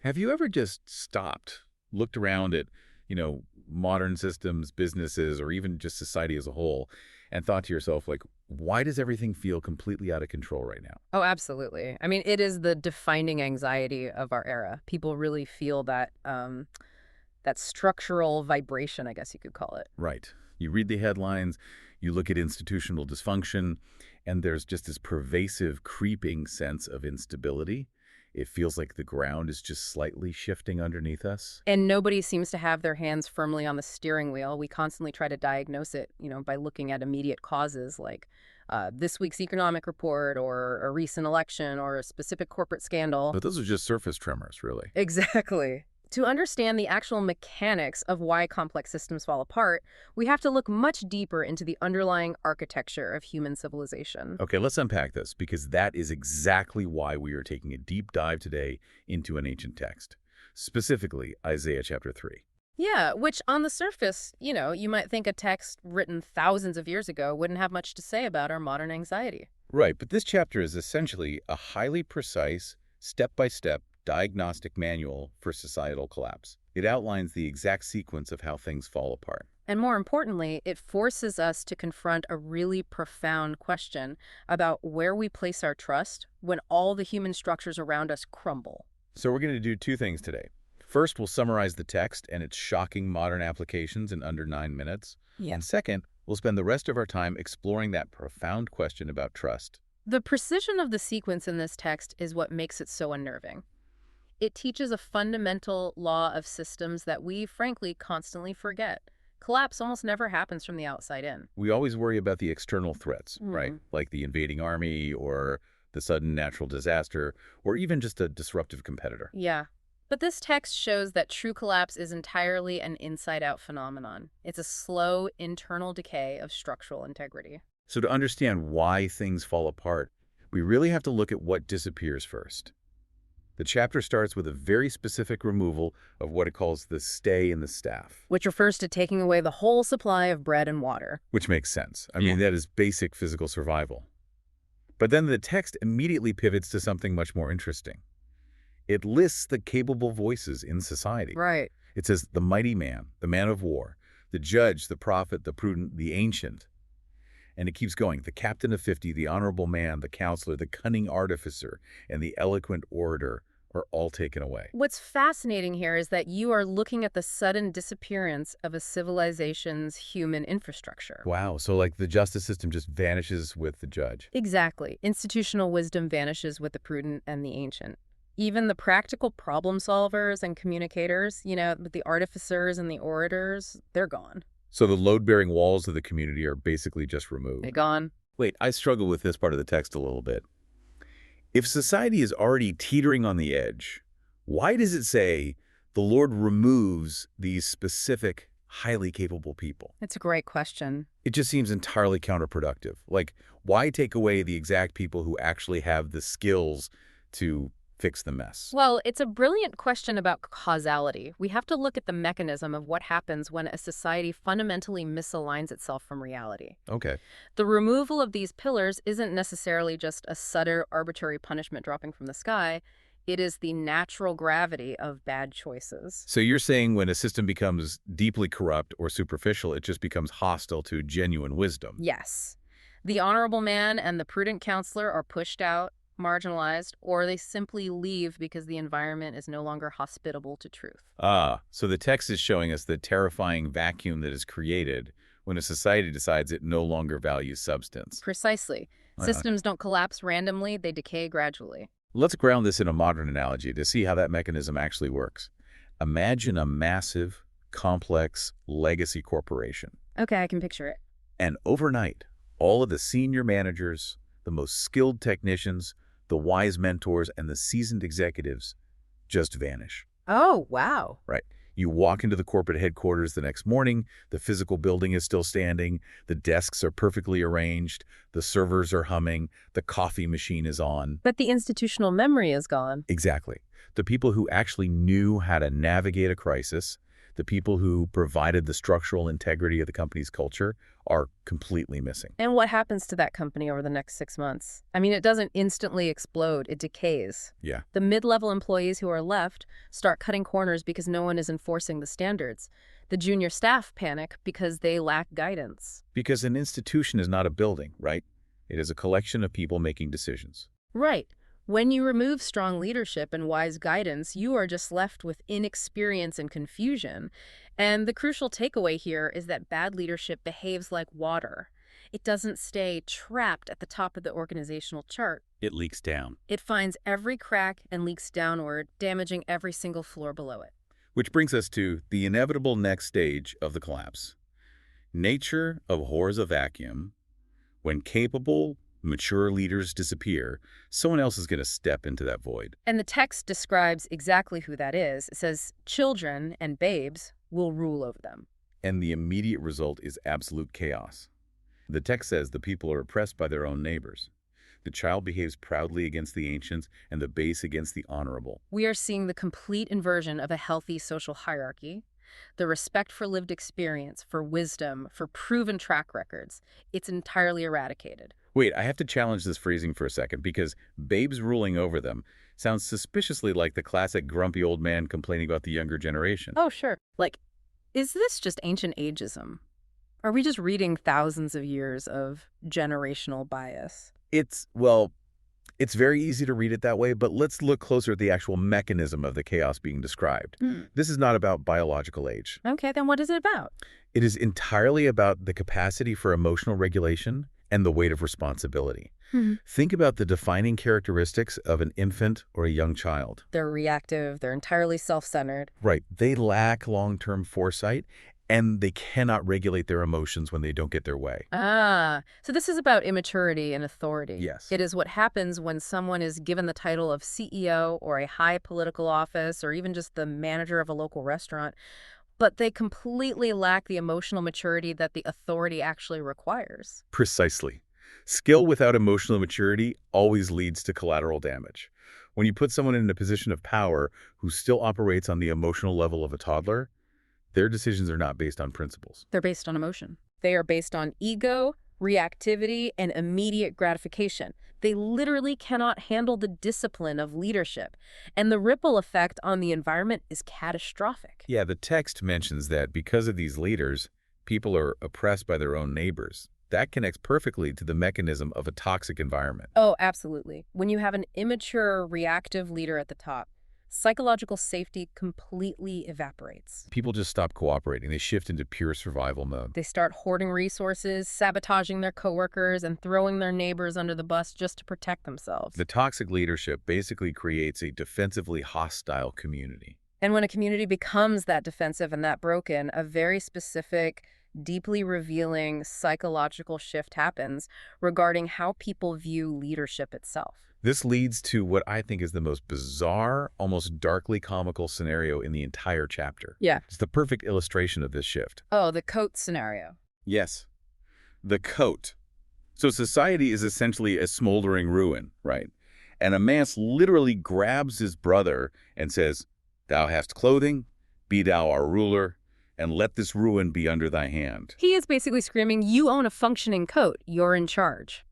Have you ever just stopped, looked around at, modern systems, businesses, or even just society as a whole, and thought to yourself, like, why does everything feel completely out of control right now? Oh, absolutely. I mean, it is the defining anxiety of our era. People really feel that structural vibration, I guess you could call it. Right. You read the headlines, you look at institutional dysfunction, and there's just this pervasive, creeping sense of instability. It feels like the ground is just slightly shifting underneath us. And nobody seems to have their hands firmly on the steering wheel. We constantly try to diagnose it, by looking at immediate causes like this week's economic report or a recent election or a specific corporate scandal. But those are just surface tremors, really. Exactly. To understand the actual mechanics of why complex systems fall apart, we have to look much deeper into the underlying architecture of human civilization. Okay, let's unpack this, because that is exactly why we are taking a deep dive today into an ancient text, specifically Isaiah chapter 3. Yeah, which on the surface, you might think a text written thousands of years ago wouldn't have much to say about our modern anxiety. Right, but this chapter is essentially a highly precise, step-by-step diagnostic manual for societal collapse. It outlines the exact sequence of how things fall apart. And more importantly, it forces us to confront a really profound question about where we place our trust when all the human structures around us crumble. So we're going to do two things today. First, we'll summarize the text and its shocking modern applications in under 9 minutes. Yeah. And second, we'll spend the rest of our time exploring that profound question about trust. The precision of the sequence in this text is what makes it so unnerving. It teaches a fundamental law of systems that we, frankly, constantly forget. Collapse almost never happens from the outside in. We always worry about the external threats, right? Mhm. Like the invading army or the sudden natural disaster, or even just a disruptive competitor. Yeah. But this text shows that true collapse is entirely an inside-out phenomenon. It's a slow, internal decay of structural integrity. So to understand why things fall apart, we really have to look at what disappears first. The chapter starts with a very specific removal of what it calls the stay in the staff. Which refers to taking away the whole supply of bread and water. Which makes sense. I mean, that is basic physical survival. But then the text immediately pivots to something much more interesting. It lists the capable voices in society. Right. It says the mighty man, the man of war, the judge, the prophet, the prudent, the ancient. And it keeps going. The captain of 50, the honorable man, the counselor, the cunning artificer, and the eloquent orator are all taken away. What's fascinating here is that you are looking at the sudden disappearance of a civilization's human infrastructure. Wow, so like the justice system just vanishes with the judge. Exactly. Institutional wisdom vanishes with the prudent and the ancient. Even the practical problem solvers and communicators, with the artificers and the orators, they're gone. So the load-bearing walls of the community are basically just removed. They're gone. Wait, I struggle with this part of the text a little bit. If society is already teetering on the edge, why does it say the Lord removes these specific, highly capable people? That's a great question. It just seems entirely counterproductive. Like, why take away the exact people who actually have the skills to fix the mess? Well, it's a brilliant question about causality. We have to look at the mechanism of what happens when a society fundamentally misaligns itself from reality. Okay. The removal of these pillars isn't necessarily just a sudden, arbitrary punishment dropping from the sky. It is the natural gravity of bad choices. So you're saying when a system becomes deeply corrupt or superficial, it just becomes hostile to genuine wisdom? Yes. The honorable man and the prudent counselor are pushed out, marginalized, or they simply leave because the environment is no longer hospitable to truth. Ah, so the text is showing us the terrifying vacuum that is created when a society decides it no longer values substance. Precisely. Systems don't collapse randomly, they decay gradually. Let's ground this in a modern analogy to see how that mechanism actually works. Imagine a massive, complex legacy corporation. Okay, I can picture it. And overnight, all of the senior managers, the most skilled technicians, the wise mentors, and the seasoned executives just vanish. Oh, wow. Right. You walk into the corporate headquarters the next morning, the physical building is still standing, the desks are perfectly arranged, the servers are humming, the coffee machine is on. But the institutional memory is gone. Exactly. The people who actually knew how to navigate a crisis, the people who provided the structural integrity of the company's culture, are completely missing. And what happens to that company over the next 6 months? I mean, it doesn't instantly explode, it decays. Yeah. The mid-level employees who are left start cutting corners because no one is enforcing the standards. The junior staff panic because they lack guidance. Because an institution is not a building, right? It is a collection of people making decisions. Right. When you remove strong leadership and wise guidance, you are just left with inexperience and confusion. And the crucial takeaway here is that bad leadership behaves like water. It doesn't stay trapped at the top of the organizational chart. It leaks down. It finds every crack and leaks downward, damaging every single floor below it. Which brings us to the inevitable next stage of the collapse. Nature abhors a vacuum. When capable, mature leaders disappear, someone else is going to step into that void. And the text describes exactly who that is. It says, children and babes will rule over them. And the immediate result is absolute chaos. The text says the people are oppressed by their own neighbors. The child behaves proudly against the ancients and the base against the honorable. We are seeing the complete inversion of a healthy social hierarchy. The respect for lived experience, for wisdom, for proven track records, it's entirely eradicated. Wait, I have to challenge this phrasing for a second because babes ruling over them sounds suspiciously like the classic grumpy old man complaining about the younger generation. Oh, sure. Like, is this just ancient ageism? Are we just reading thousands of years of generational bias? It's very easy to read it that way, but let's look closer at the actual mechanism of the chaos being described. This is not about biological age. Okay, then what is it about? It is entirely about the capacity for emotional regulation and the weight of responsibility. Think about the defining characteristics of an infant or a young child. They're reactive, they're entirely self-centered. Right. They lack long-term foresight, and they cannot regulate their emotions when they don't get their way. So this is about immaturity and authority. Yes. It is what happens when someone is given the title of CEO or a high political office or even just the manager of a local restaurant, but they completely lack the emotional maturity that the authority actually requires. Precisely. Skill without emotional maturity always leads to collateral damage. When you put someone in a position of power who still operates on the emotional level of a toddler, their decisions are not based on principles. They're based on emotion. They are based on ego, reactivity, and immediate gratification. They literally cannot handle the discipline of leadership, and the ripple effect on the environment is catastrophic. Yeah, the text mentions that because of these leaders, people are oppressed by their own neighbors. That connects perfectly to the mechanism of a toxic environment. Oh, absolutely. When you have an immature, reactive leader at the top, psychological safety completely evaporates. People just stop cooperating. They shift into pure survival mode. They start hoarding resources, sabotaging their coworkers, and throwing their neighbors under the bus just to protect themselves. The toxic leadership basically creates a defensively hostile community. And when a community becomes that defensive and that broken, a very specific, deeply revealing psychological shift happens regarding how people view leadership itself. This leads to what I think is the most bizarre, almost darkly comical scenario in the entire chapter. Yeah. It's the perfect illustration of this shift. Oh, the coat scenario. Yes. The coat. So society is essentially a smoldering ruin, right? And a man literally grabs his brother and says, "Thou hast clothing, be thou our ruler, and let this ruin be under thy hand." He is basically screaming, you own a functioning coat, you're in charge.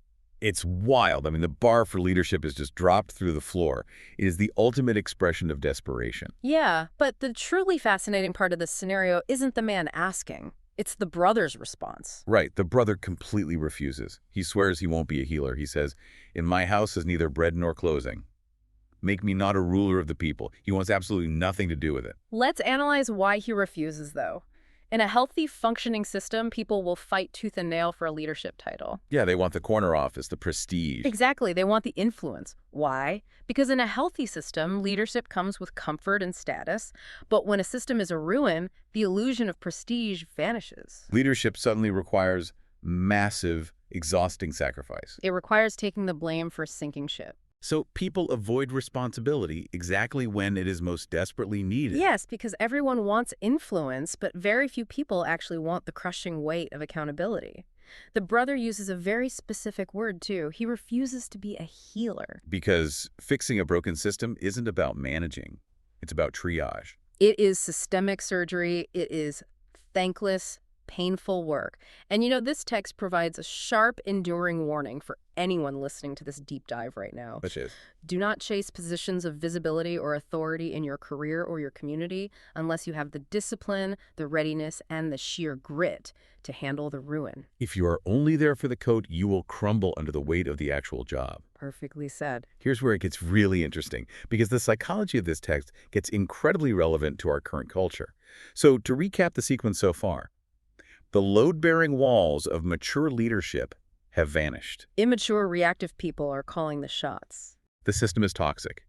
It's wild. I mean, the bar for leadership is just dropped through the floor. It is the ultimate expression of desperation. Yeah, but the truly fascinating part of this scenario isn't the man asking. It's the brother's response. Right. The brother completely refuses. He swears he won't be a healer. He says, "In my house is neither bread nor clothing. Make me not a ruler of the people." He wants absolutely nothing to do with it. Let's analyze why he refuses, though. In a healthy, functioning system, people will fight tooth and nail for a leadership title. Yeah, they want the corner office, the prestige. Exactly. They want the influence. Why? Because in a healthy system, leadership comes with comfort and status. But when a system is a ruin, the illusion of prestige vanishes. Leadership suddenly requires massive, exhausting sacrifice. It requires taking the blame for a sinking ship. So people avoid responsibility exactly when it is most desperately needed. Yes, because everyone wants influence, but very few people actually want the crushing weight of accountability. The brother uses a very specific word, too. He refuses to be a healer. Because fixing a broken system isn't about managing. It's about triage. It is systemic surgery. It is thankless, painful work. And this text provides a sharp, enduring warning for anyone listening to this deep dive right now. Which is? Do not chase positions of visibility or authority in your career or your community unless you have the discipline, the readiness, and the sheer grit to handle the ruin. If you are only there for the coat, you will crumble under the weight of the actual job. Perfectly said. Here's where it gets really interesting, because the psychology of this text gets incredibly relevant to our current culture. So to recap the sequence so far, the load-bearing walls of mature leadership have vanished. Immature, reactive people are calling the shots. The system is toxic,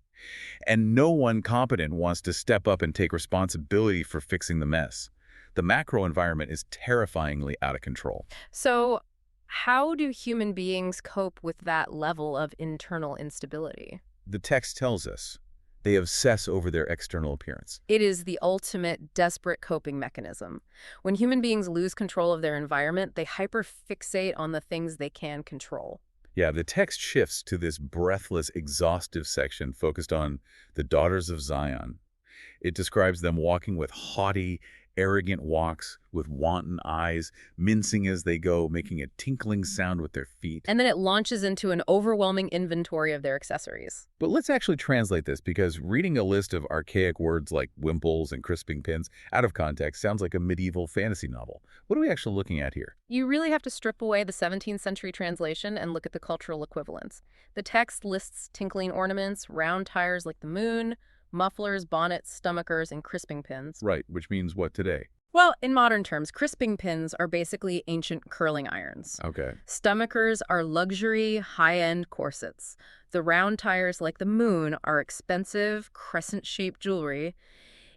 and no one competent wants to step up and take responsibility for fixing the mess. The macro environment is terrifyingly out of control. So, how do human beings cope with that level of internal instability? The text tells us they obsess over their external appearance. It is the ultimate desperate coping mechanism. When human beings lose control of their environment, they hyperfixate on the things they can control. Yeah, the text shifts to this breathless, exhaustive section focused on the daughters of Zion. It describes them walking with haughty, arrogant walks, with wanton eyes, mincing as they go, making a tinkling sound with their feet. And then it launches into an overwhelming inventory of their accessories. But let's actually translate this, because reading a list of archaic words like wimples and crisping pins out of context sounds like a medieval fantasy novel. What are we actually looking at here? You really have to strip away the 17th century translation and look at the cultural equivalents. The text lists tinkling ornaments, round tires like the moon, mufflers, bonnets, stomachers, and crisping pins. Right, which means what today? Well, in modern terms, crisping pins are basically ancient curling irons. Okay. Stomachers are luxury, high-end corsets. The round tires like the moon are expensive, crescent-shaped jewelry.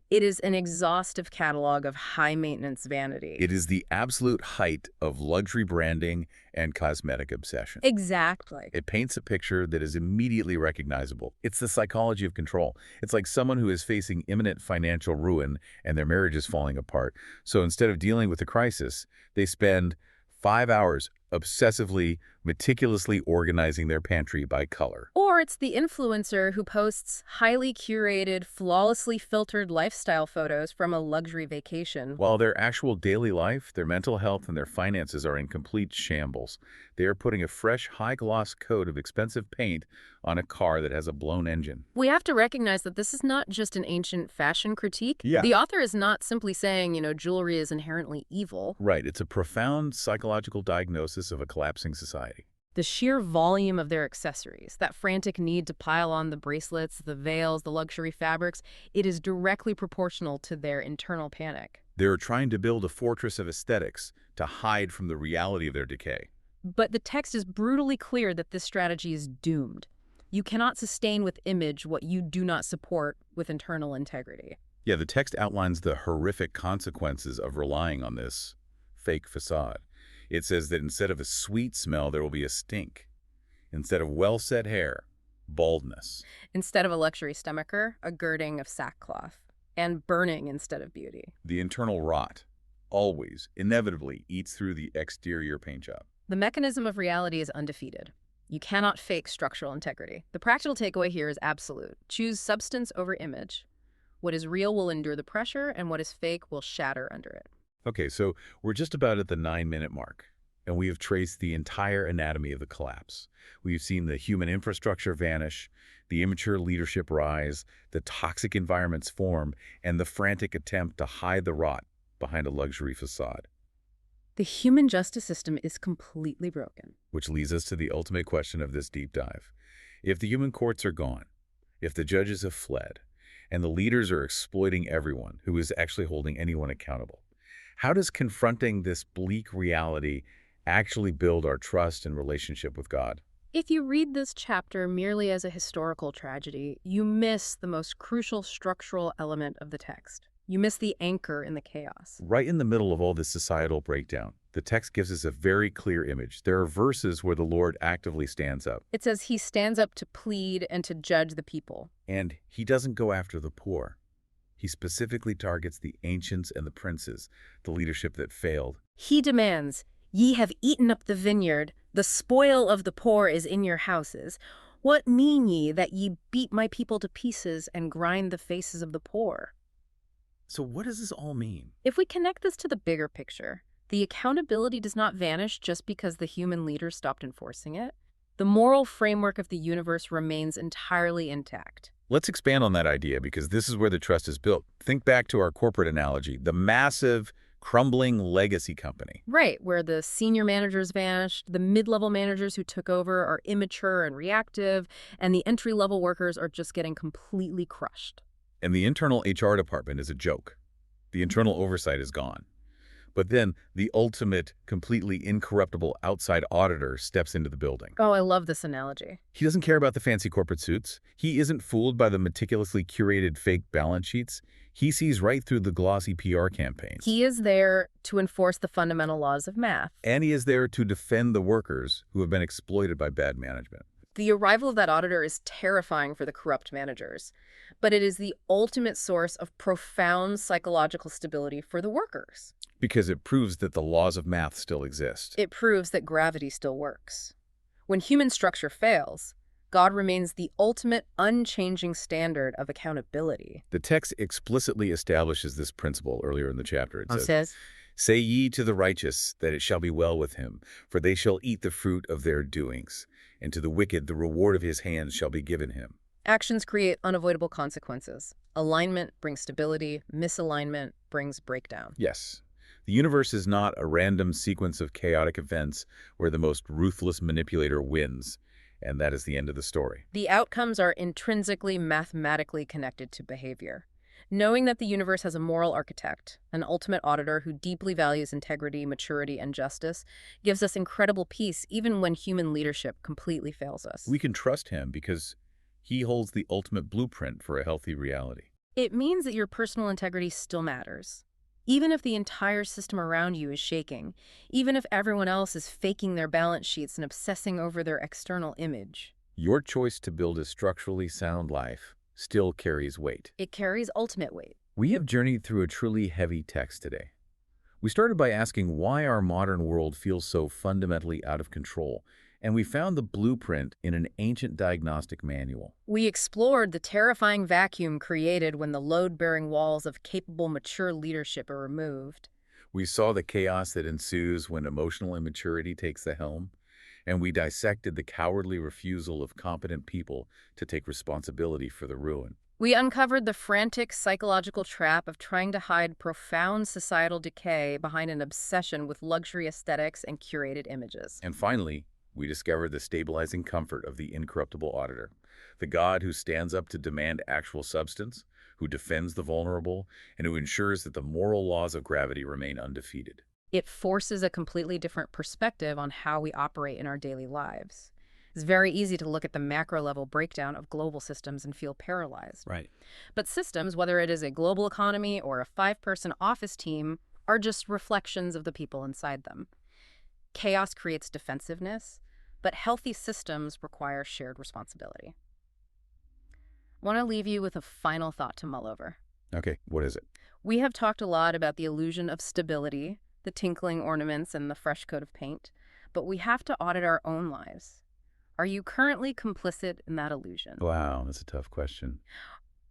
It is an exhaustive catalog of high-maintenance vanity. It is the absolute height of luxury branding and cosmetic obsession. Exactly. It paints a picture that is immediately recognizable. It's the psychology of control. It's like someone who is facing imminent financial ruin and their marriage is falling apart. So instead of dealing with the crisis, they spend 5 hours obsessively, meticulously organizing their pantry by color. Or it's the influencer who posts highly curated, flawlessly filtered lifestyle photos from a luxury vacation. While their actual daily life, their mental health, and their finances are in complete shambles, they are putting a fresh, high-gloss coat of expensive paint on a car that has a blown engine. We have to recognize that this is not just an ancient fashion critique. Yeah. The author is not simply saying, jewelry is inherently evil. Right, it's a profound psychological diagnosis of a collapsing society. The sheer volume of their accessories, that frantic need to pile on the bracelets, the veils, the luxury fabrics, it is directly proportional to their internal panic. They're trying to build a fortress of aesthetics to hide from the reality of their decay. But the text is brutally clear that this strategy is doomed. You cannot sustain with image what you do not support with internal integrity. Yeah, the text outlines the horrific consequences of relying on this fake facade. It says that instead of a sweet smell, there will be a stink. Instead of well-set hair, baldness. Instead of a luxury stomacher, a girding of sackcloth. And burning instead of beauty. The internal rot always, inevitably, eats through the exterior paint job. The mechanism of reality is undefeated. You cannot fake structural integrity. The practical takeaway here is absolute. Choose substance over image. What is real will endure the pressure, and what is fake will shatter under it. Okay, so we're just about at the 9-minute mark, and we have traced the entire anatomy of the collapse. We've seen the human infrastructure vanish, the immature leadership rise, the toxic environments form, and the frantic attempt to hide the rot behind a luxury facade. The human justice system is completely broken. Which leads us to the ultimate question of this deep dive. If the human courts are gone, if the judges have fled, and the leaders are exploiting everyone who is actually holding anyone accountable, how does confronting this bleak reality actually build our trust and relationship with God? If you read this chapter merely as a historical tragedy, you miss the most crucial structural element of the text. You miss the anchor in the chaos. Right in the middle of all this societal breakdown, the text gives us a very clear image. There are verses where the Lord actively stands up. It says he stands up to plead and to judge the people. And he doesn't go after the poor. He specifically targets the ancients and the princes, the leadership that failed. He demands, "Ye have eaten up the vineyard, the spoil of the poor is in your houses. What mean ye that ye beat my people to pieces and grind the faces of the poor?" So what does this all mean? If we connect this to the bigger picture, the accountability does not vanish just because the human leaders stopped enforcing it. The moral framework of the universe remains entirely intact. Let's expand on that idea because this is where the trust is built. Think back to our corporate analogy, the massive, crumbling legacy company. Right, where the senior managers vanished, the mid-level managers who took over are immature and reactive, and the entry-level workers are just getting completely crushed. And the internal HR department is a joke. The internal oversight is gone. But then the ultimate, completely incorruptible outside auditor steps into the building. Oh, I love this analogy. He doesn't care about the fancy corporate suits. He isn't fooled by the meticulously curated fake balance sheets. He sees right through the glossy PR campaigns. He is there to enforce the fundamental laws of math. And he is there to defend the workers who have been exploited by bad management. The arrival of that auditor is terrifying for the corrupt managers, but it is the ultimate source of profound psychological stability for the workers. Because it proves that the laws of math still exist. It proves that gravity still works. When human structure fails, God remains the ultimate unchanging standard of accountability. The text explicitly establishes this principle earlier in the chapter. It Says, "Say ye to the righteous that it shall be well with him, for they shall eat the fruit of their doings, and to the wicked the reward of his hands shall be given him." actions create unavoidable consequences. Alignment brings stability, misalignment brings breakdown. Yes. The universe is not a random sequence of chaotic events where the most ruthless manipulator wins, and that is the end of the story. The outcomes are intrinsically mathematically connected to behavior. Knowing that the universe has a moral architect, an ultimate auditor who deeply values integrity, maturity, and justice, gives us incredible peace even when human leadership completely fails us. We can trust him because he holds the ultimate blueprint for a healthy reality. It means that your personal integrity still matters. Even if the entire system around you is shaking, even if everyone else is faking their balance sheets and obsessing over their external image. Your choice to build a structurally sound life still carries weight. It carries ultimate weight. We have journeyed through a truly heavy text today. We started by asking why our modern world feels so fundamentally out of control, and we found the blueprint in an ancient diagnostic manual. We explored the terrifying vacuum created when the load-bearing walls of capable, mature leadership are removed. We saw the chaos that ensues when emotional immaturity takes the helm, and we dissected the cowardly refusal of competent people to take responsibility for the ruin. We uncovered the frantic psychological trap of trying to hide profound societal decay behind an obsession with luxury aesthetics and curated images. And finally, we discovered the stabilizing comfort of the incorruptible auditor, the God who stands up to demand actual substance, who defends the vulnerable, and who ensures that the moral laws of gravity remain undefeated. It forces a completely different perspective on how we operate in our daily lives. It's very easy to look at the macro-level breakdown of global systems and feel paralyzed. Right. But systems, whether it is a global economy or a 5-person office team, are just reflections of the people inside them. Chaos creates defensiveness, but healthy systems require shared responsibility. I want to leave you with a final thought to mull over. Okay, what is it? We have talked a lot about the illusion of stability, the tinkling ornaments, and the fresh coat of paint, but we have to audit our own lives. Are you currently complicit in that illusion? Wow, that's a tough question.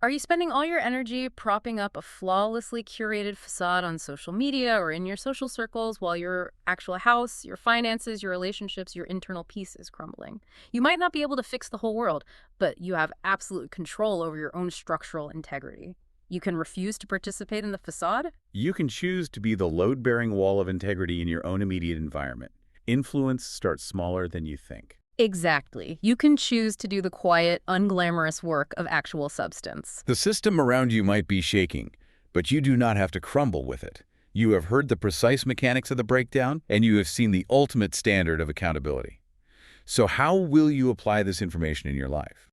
Are you spending all your energy propping up a flawlessly curated facade on social media or in your social circles while your actual house, your finances, your relationships, your internal peace is crumbling? You might not be able to fix the whole world, but you have absolute control over your own structural integrity. You can refuse to participate in the facade. You can choose to be the load-bearing wall of integrity in your own immediate environment. Influence starts smaller than you think. Exactly. You can choose to do the quiet, unglamorous work of actual substance. The system around you might be shaking, but you do not have to crumble with it. You have heard the precise mechanics of the breakdown, and you have seen the ultimate standard of accountability. So how will you apply this information in your life?